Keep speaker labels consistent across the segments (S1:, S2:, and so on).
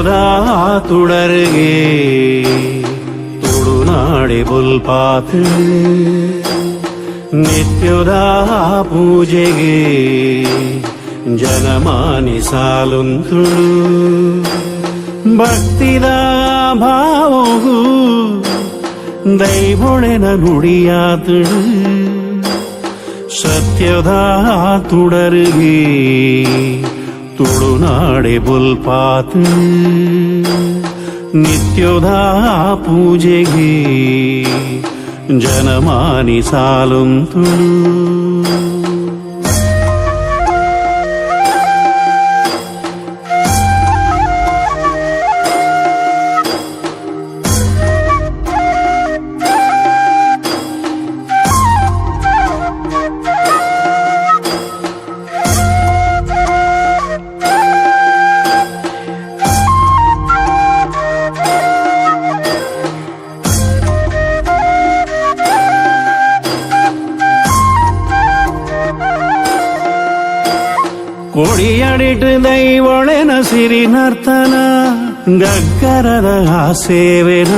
S1: ನಿತ್ಯದ ತುಡರಿಗೆ ತುಳುನಾಡೆ ಬುಲ್ಪಾತ್ ನಿತ್ಯದ ಪೂಜೆಗೆ ಜನಮಾನಿ ಸಾಲುಂತುಳು ಭಕ್ತಿದ ಭಾವವು ದೈವೊಳೆನ ನುಡಿಯಾತುಳು ಸತ್ಯದ ತುಡರಿಗೆ ತುಳುನಾಡೆ ಬುಲ್ಪಾತ್ ನಿತ್ಯದ ಪೂಜೆಗೆ ಜನಮಾನಿ ಸಾಲುಂತುಳು ಕೊಡಿಯಡಿಟ್ಟು ದೈವೊಳೆನ ಸಿರಿ ನರ್ತನ ಗಗ್ಗರದ ಸೇವೆನ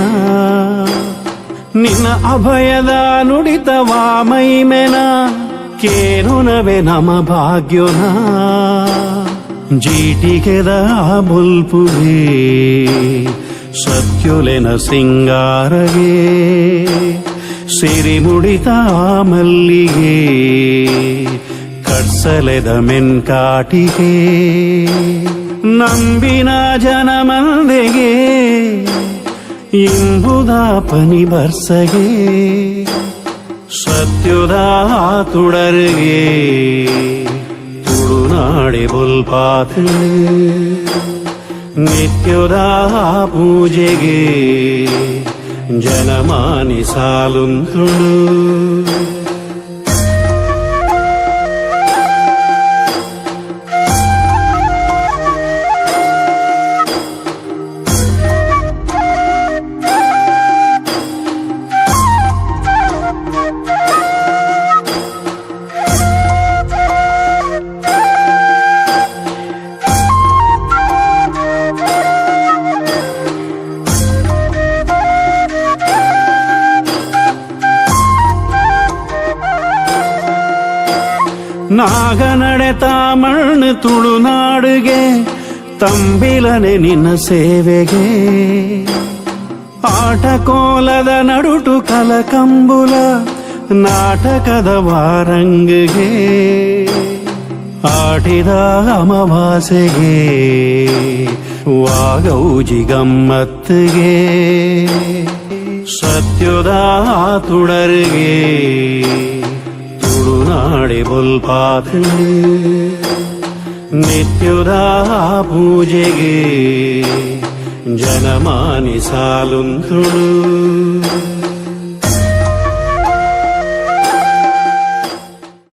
S1: ನಿನ್ನ ಅಭಯದ ನುಡಿತವ ಮೈಮೆನ ಕೇನುನವೆ ನಮ ಭಾಗ್ಯೋನ ಜೀಟಿಗೆದ ಬುಲ್ಪುಗೆ ಸತ್ಯುಲೆನ ಸಿಂಗಾರಗೆ ಸಿರಿ ಮುಡಿತ ಮಲ್ಲಿಗೆ ಕಡ್ಸಲೆದ ಮೆನ್ಕಾಟಿಗೆ ನಂಬಿನ ಜನಮಂದೆಗೆ ಇಂಬುದ ಪನಿ ಬರ್ಸಗೆ ಸತ್ಯುದ ತುಡರಿಗೆ ತುಳುನಾಡೆ ಬುಲ್ಪಾತ್ ನಿತ್ಯದ ಪೂಜೆಗೆ ಜನಮಾನಿ ಸಾಲುಂತುಳು ನಾಗನಡೆತ ಮಣ್ಣು ತುಳುನಾಡುಗೆ ತಂಬಿಲನೆ ನಿನ್ನ ಸೇವೆಗೆ ಆಟಕೋಲದ ನಡುಟು ಕಲಕಂಬುಲ ನಾಟಕದ ವಾರಂಗಿಗೆ ಆಟಿದ ಅಮಾವಾಸೆಗೆ ವಾಗೌಜಿ ಗಮ್ಮತ್ತಿಗೆ ಸತ್ಯದ ತುಡರಿಗೆ ತುಳುನಾಡೆ ಬುಲ್ಪಾತ್ ನಿತ್ಯದ ಪೂಜೆಗೆ ಜನಮಾನಿ ಸಾಲುಂತುಳು